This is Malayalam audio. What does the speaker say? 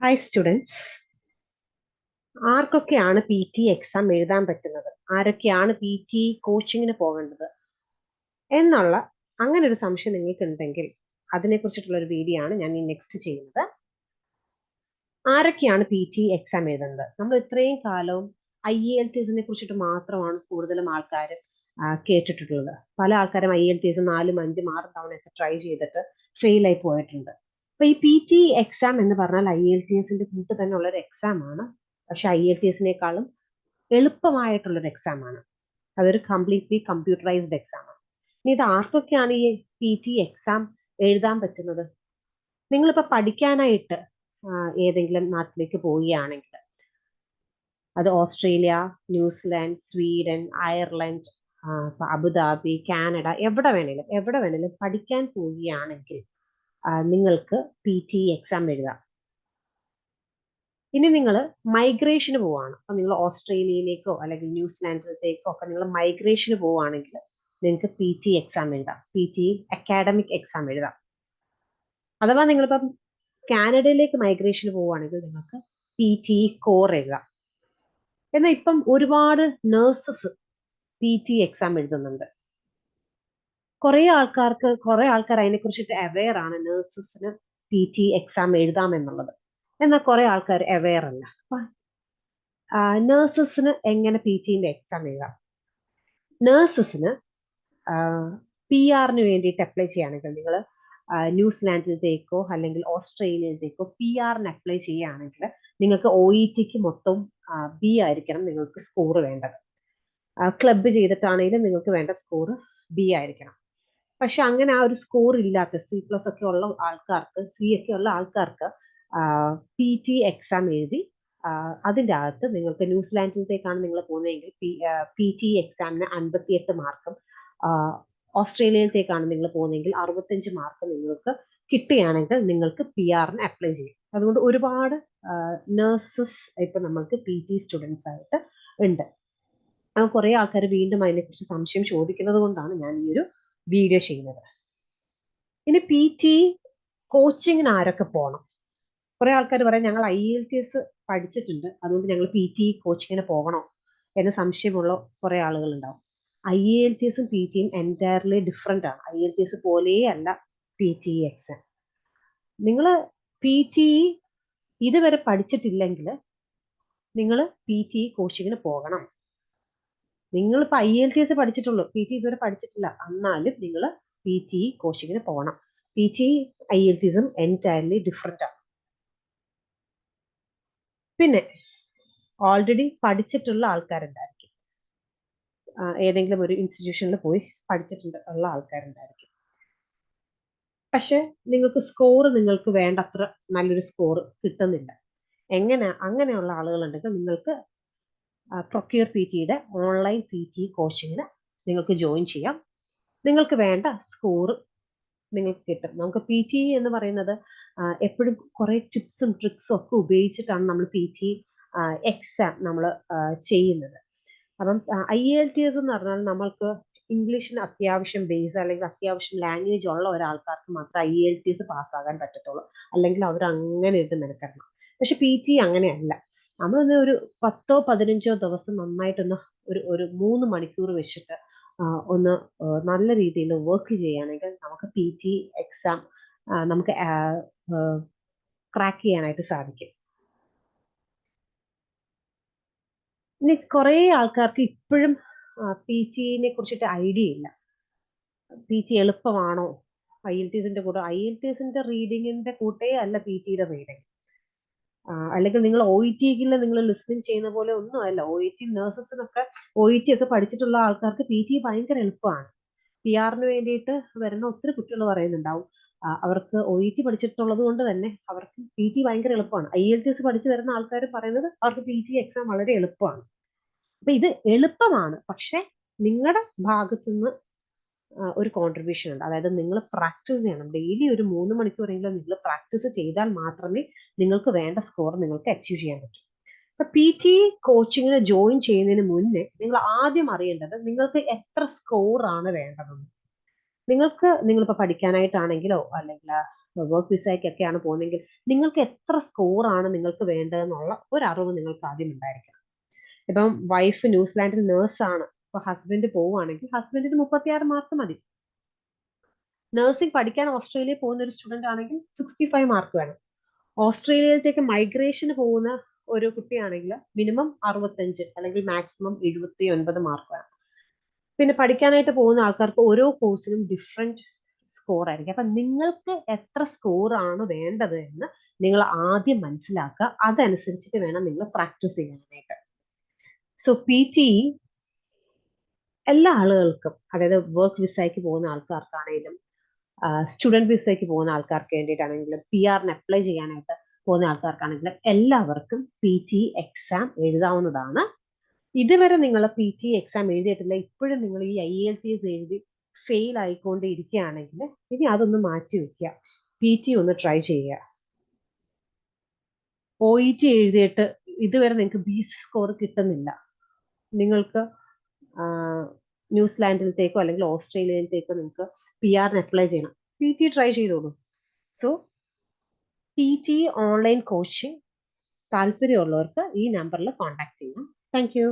ഹായ് സ്റ്റുഡൻസ്, ആർക്കൊക്കെയാണ് പി ടി എക്സാം എഴുതാൻ പറ്റുന്നത്, ആരൊക്കെയാണ് പി ടി കോച്ചിങ്ങിന് പോകേണ്ടത് എന്നുള്ള അങ്ങനെ ഒരു സംശയം നിങ്ങൾക്ക് ഉണ്ടെങ്കിൽ അതിനെക്കുറിച്ചിട്ടുള്ള ഒരു വീഡിയോ ആണ് ഞാൻ ഈ നെക്സ്റ്റ് ചെയ്യുന്നത്. ആരൊക്കെയാണ് പി ടി എക്സാം എഴുതുന്നത്? നമ്മൾ ഇത്രയും കാലവും IELTS കുറിച്ചിട്ട് മാത്രമാണ് കൂടുതലും ആൾക്കാർ കേട്ടിട്ടുള്ളത്. പല ആൾക്കാരും IELTS 4, 5, 6 തവണയൊക്കെ ട്രൈ ചെയ്തിട്ട് ഫെയിൽ ആയി പോയിട്ടുണ്ട്. അപ്പൊ ഈ പി ടി എക്സാം എന്ന് പറഞ്ഞാൽ IELTS കൂട്ട് തന്നെ ഉള്ള ഒരു എക്സാം ആണ്. പക്ഷെ IELTS എളുപ്പമായിട്ടുള്ളൊരു എക്സാം ആണ്. അതൊരു കംപ്ലീറ്റ്ലി കമ്പ്യൂട്ടറൈസ്ഡ് എക്സാം ആണ്. ഇനി ഇത് ആർക്കൊക്കെയാണ് ഈ പി ടി എക്സാം എഴുതാൻ പറ്റുന്നത്? നിങ്ങളിപ്പോ പഠിക്കാനായിട്ട് ഏതെങ്കിലും നാട്ടിലേക്ക് പോവുകയാണെങ്കിൽ, അത് Australia, New Zealand, Sweden, Ireland, Abu Dhabi, Canada, എവിടെ വേണേലും പഠിക്കാൻ പോവുകയാണെങ്കിൽ നിങ്ങൾക്ക് പി ടി എക്സാം എഴുതാം. ഇനി നിങ്ങൾ മൈഗ്രേഷന് പോവാണ്, അപ്പൊ നിങ്ങൾ ഓസ്ട്രേലിയയിലേക്കോ അല്ലെങ്കിൽ ന്യൂസിലാൻഡിലേക്കോ ഒക്കെ നിങ്ങൾ മൈഗ്രേഷന് പോവുകയാണെങ്കിൽ നിങ്ങൾക്ക് പി ടി എക്സാം എഴുതാം, പി ടി അക്കാഡമിക് എക്സാം എഴുതാം. അഥവാ നിങ്ങളിപ്പം കാനഡയിലേക്ക് മൈഗ്രേഷന് പോവുകയാണെങ്കിൽ നിങ്ങൾക്ക് പി ടി കോർ എഴുതാം. എന്നാൽ ഇപ്പം ഒരുപാട് നേഴ്സസ് പി ടി എക്സാം എഴുതുന്നുണ്ട്. കുറെ ആൾക്കാർ അതിനെക്കുറിച്ചിട്ട് അവെയർ ആണ്, നേഴ്സസിന് പി ടി എക്സാം എഴുതാം എന്നുള്ളത്. എന്നാൽ കുറെ ആൾക്കാർ അവെയർ അല്ല. നേഴ്സസിന് എങ്ങനെ പി ടിന്റെ എക്സാം എഴുതാം? നേഴ്സസിന് പി ആറിന് വേണ്ടിയിട്ട് അപ്ലൈ ചെയ്യുകയാണെങ്കിൽ, നിങ്ങൾ ന്യൂസിലാൻഡിലത്തേക്കോ അല്ലെങ്കിൽ ഓസ്ട്രേലിയയിലേക്കോ പി ആറിന് അപ്ലൈ ചെയ്യുകയാണെങ്കിൽ നിങ്ങൾക്ക് OETക്ക് മൊത്തം ബി ആയിരിക്കണം നിങ്ങൾക്ക് സ്കോർ വേണ്ടത്. ക്ലബ് ചെയ്തിട്ടാണെങ്കിലും നിങ്ങൾക്ക് വേണ്ട സ്കോർ ബി ആയിരിക്കണം. പക്ഷെ അങ്ങനെ ആ ഒരു സ്കോർ ഇല്ലാത്ത C+ ഒക്കെ ഉള്ള ആൾക്കാർക്ക്, സി ഒക്കെ ഉള്ള ആൾക്കാർക്ക് പി ടി എക്സാം എഴുതി അതിൻ്റെ അകത്ത് നിങ്ങൾക്ക് ന്യൂസിലാൻഡിലത്തേക്കാണ് നിങ്ങൾ പോകുന്നതെങ്കിൽ പി ടി എക്സാമിന് 58 മാർക്കും, ഓസ്ട്രേലിയയിലത്തേക്കാണ് നിങ്ങൾ പോകുന്നതെങ്കിൽ 65 മാർക്ക് നിങ്ങൾക്ക് കിട്ടുകയാണെങ്കിൽ നിങ്ങൾക്ക് പി ആറിന് അപ്ലൈ ചെയ്യും. അതുകൊണ്ട് ഒരുപാട് നേഴ്സസ് ഇപ്പൊ നമ്മൾക്ക് പി ടി സ്റ്റുഡൻസ് ആയിട്ട് ഉണ്ട്. കുറെ ആൾക്കാർ വീണ്ടും അതിനെക്കുറിച്ച് സംശയം ചോദിക്കുന്നത് കൊണ്ടാണ് ഞാൻ ഈ ഒരു വീഡിയോ ചെയ്യുന്നത്. ഇനി പി ടി കോച്ചിങ്ങിന് ആരൊക്കെ പോകണം? കുറെ ആൾക്കാർ പറയാം ഞങ്ങൾ IELTS പഠിച്ചിട്ടുണ്ട്, അതുകൊണ്ട് ഞങ്ങൾ പി ടി കോച്ചിങ്ങിന് പോകണോ എന്ന് സംശയമുള്ള കുറെ ആളുകൾ ഉണ്ടാവും. IELTSും പി ടിയും എൻറ്റയർലി ഡിഫറെൻ്റ് ആണ്. IELTS പോലെയേ അല്ല പി ടി എക്സാം. നിങ്ങൾ പി ടി ഇതുവരെ പഠിച്ചിട്ടില്ലെങ്കിൽ നിങ്ങൾ പി ടി കോച്ചിങ്ങിന് പോകണം. നിങ്ങളിപ്പോൾ IELTS പഠിച്ചിട്ടുള്ളൂ, പി ടി ഇതുവരെ പഠിച്ചിട്ടില്ല, എന്നാലും നിങ്ങൾ പി ടി കോച്ചിങ്ങിന് പോകണം. പി ടി IELTSും എൻറ്റയർലി ഡിഫറെൻ്റ് ആണ്. പിന്നെ ഓൾറെഡി പഠിച്ചിട്ടുള്ള ആൾക്കാരുണ്ടായിരിക്കും, ഏതെങ്കിലും ഒരു ഇൻസ്റ്റിറ്റ്യൂഷനിൽ പോയി പഠിച്ചിട്ടുണ്ട് ഉള്ള ആൾക്കാരുണ്ടായിരിക്കും. പക്ഷെ നിങ്ങൾക്ക് വേണ്ടത്ര നല്ലൊരു സ്കോർ കിട്ടുന്നില്ല. അങ്ങനെയുള്ള ആളുകളുണ്ടെങ്കിൽ നിങ്ങൾക്ക് പ്രൊക്യൂർ പി ടിയുടെ ഓൺലൈൻ പി ടി കോച്ചിങ്ങിന് നിങ്ങൾക്ക് ജോയിൻ ചെയ്യാം. നിങ്ങൾക്ക് വേണ്ട സ്കോർ നിങ്ങൾക്ക് കിട്ടും. നമുക്ക് പി ടി എന്ന് പറയുന്നത് എപ്പോഴും കുറെ ടിപ്സും ട്രിക്സും ഒക്കെ ഉപയോഗിച്ചിട്ടാണ് നമ്മൾ പി ടി എക്സാം നമ്മൾ ചെയ്യുന്നത്. അപ്പം IELTS എന്ന് പറഞ്ഞാൽ നമ്മൾക്ക് ഇംഗ്ലീഷിന് അത്യാവശ്യം ബേസ് അല്ലെങ്കിൽ അത്യാവശ്യം ലാംഗ്വേജ് ഉള്ള ഒരാൾക്കാർക്ക് മാത്രമേ IELTS പാസ്സാകാൻ പറ്റത്തുള്ളൂ, അല്ലെങ്കിൽ അവർ അങ്ങനെ ഇട്ട് മെനക്കെടണം. പക്ഷെ പി ടി അങ്ങനെയല്ല. നമ്മളൊന്ന് ഒരു 10-15 ദിവസം നന്നായിട്ടൊന്ന് ഒരു 3 മണിക്കൂർ വെച്ചിട്ട് ഒന്ന് നല്ല രീതിയിൽ വർക്ക് ചെയ്യുകയാണെങ്കിൽ നമുക്ക് പി ടി എക്സാം നമുക്ക് ക്രാക്ക് ചെയ്യാനായിട്ട് സാധിക്കും. ഇനി കുറെ ആൾക്കാർക്ക് ഇപ്പോഴും പി ടിനെ കുറിച്ചിട്ട് ഐഡിയ ഇല്ല. P T എളുപ്പമാണോ? IELTSന്റെ റീഡിങ്ങിന്റെ കൂട്ടേ അല്ല പി ടിയുടെ റീഡിങ്. അല്ലെങ്കിൽ നിങ്ങൾ OETക്ക് നിങ്ങൾ ലിസ്ണിങ് ചെയ്യുന്ന പോലെ ഒന്നും അല്ല. OET നഴ്സസിനൊക്കെ OET ഒക്കെ പഠിച്ചിട്ടുള്ള ആൾക്കാർക്ക് പി ടി ഭയങ്കര എളുപ്പമാണ്. പി ആറിന് വേണ്ടിയിട്ട് വരുന്ന ഒത്തിരി കുട്ടികൾ പറയുന്നുണ്ടാവും അവർക്ക് OET പഠിച്ചിട്ടുള്ളത് കൊണ്ട് തന്നെ അവർക്ക് പി ടി ഭയങ്കര എളുപ്പമാണ്. IELTS പഠിച്ചു വരുന്ന ആൾക്കാർ പറയുന്നത് അവർക്ക് പി ടി എക്സാം വളരെ എളുപ്പമാണ്. അപ്പൊ ഇത് എളുപ്പമാണ്, പക്ഷെ നിങ്ങളുടെ ഭാഗത്തുനിന്ന് ഒരു കോൺട്രിബ്യൂഷൻ ഉണ്ട്. അതായത് നിങ്ങൾ പ്രാക്ടീസ് ചെയ്യണം. ഡെയിലി ഒരു 3 മണിക്കൂറെങ്കിലും നിങ്ങൾ പ്രാക്ടീസ് ചെയ്താൽ മാത്രമേ നിങ്ങൾക്ക് വേണ്ട സ്കോർ നിങ്ങൾക്ക് അച്ചീവ് ചെയ്യാൻ പറ്റൂ. അപ്പൊ പി ടി കോച്ചിങ്ങിന് ജോയിൻ ചെയ്യുന്നതിന് മുന്നേ നിങ്ങൾ ആദ്യം അറിയേണ്ടത് നിങ്ങൾക്ക് എത്ര സ്കോർ ആണ് വേണ്ടതെന്ന്. നിങ്ങളിപ്പോൾ പഠിക്കാനായിട്ടാണെങ്കിലോ അല്ലെങ്കിൽ വർക്ക് വിസയ്ക്കൊക്കെയാണ് പോകുന്നതെങ്കിൽ നിങ്ങൾക്ക് എത്ര സ്കോറാണ് നിങ്ങൾക്ക് വേണ്ടതെന്നുള്ള ഒരു അറിവ് നിങ്ങൾക്ക് ആദ്യം ഉണ്ടായിരിക്കണം. ഇപ്പം വൈഫ് ന്യൂസിലാൻഡിൽ നേഴ്സാണ്, ഇപ്പൊ ഹസ്ബൻഡ് പോവുകയാണെങ്കിൽ ഹസ്ബൻഡിന് 36 മാർക്ക് മതി. നഴ്സിംഗ് പഠിക്കാൻ ഓസ്ട്രേലിയയിൽ പോകുന്ന ഒരു സ്റ്റുഡന്റ് ആണെങ്കിൽ 65 മാർക്ക് വേണം. ഓസ്ട്രേലിയയിലേക്ക് മൈഗ്രേഷന് പോകുന്ന ഒരു കുട്ടിയാണെങ്കിൽ മിനിമം 65 അല്ലെങ്കിൽ മാക്സിമം 79 മാർക്ക് വേണം. പിന്നെ പഠിക്കാനായിട്ട് പോകുന്ന ആൾക്കാർക്ക് ഓരോ കോഴ്സിനും ഡിഫറെന്റ് സ്കോർ ആയിരിക്കും. അപ്പൊ നിങ്ങൾക്ക് എത്ര സ്കോർ ആണ് വേണ്ടത് എന്ന് നിങ്ങൾ ആദ്യം മനസ്സിലാക്കുക. അതനുസരിച്ചിട്ട് വേണം നിങ്ങൾ പ്രാക്ടീസ് ചെയ്യാനായിട്ട്. സോ PT എല്ലാ ആളുകൾക്കും, അതായത് വർക്ക് വിസയ്ക്ക് പോകുന്ന ആൾക്കാർക്കാണെങ്കിലും സ്റ്റുഡന്റ് വിസയ്ക്ക് പോകുന്ന ആൾക്കാർക്ക് വേണ്ടിയിട്ടാണെങ്കിലും PR അപ്ലൈ ചെയ്യാനായിട്ട് പോകുന്ന ആൾക്കാർക്കാണെങ്കിലും എല്ലാവർക്കും PT എക്സാം എഴുതാവുന്നതാണ്. ഇതുവരെ നിങ്ങൾ PT എക്സാം എഴുതിയിട്ടില്ല, ഇപ്പോഴും നിങ്ങൾ ഈ IELTS എഴുതി ഫെയിൽ ആയിക്കൊണ്ടിരിക്കുകയാണെങ്കിൽ ഇനി അതൊന്ന് മാറ്റി വെക്കുക, PT ഒന്ന് ട്രൈ ചെയ്യുക. OET എഴുതിയിട്ട് ഇതുവരെ നിങ്ങൾക്ക് B സ്കോർ കിട്ടുന്നില്ല, നിങ്ങൾക്ക് ന്യൂസിലാൻഡിലത്തേക്കോ അല്ലെങ്കിൽ ഓസ്ട്രേലിയയിലത്തേക്കോ നിങ്ങൾക്ക് PR അപ്ലൈ ചെയ്യണം, PT ട്രൈ ചെയ്തോളൂ. സോ PT ഓൺലൈൻ കോച്ചിങ് താല്പര്യമുള്ളവർക്ക് ഈ നമ്പറിൽ കോൺടാക്ട് ചെയ്യാം. Thank you.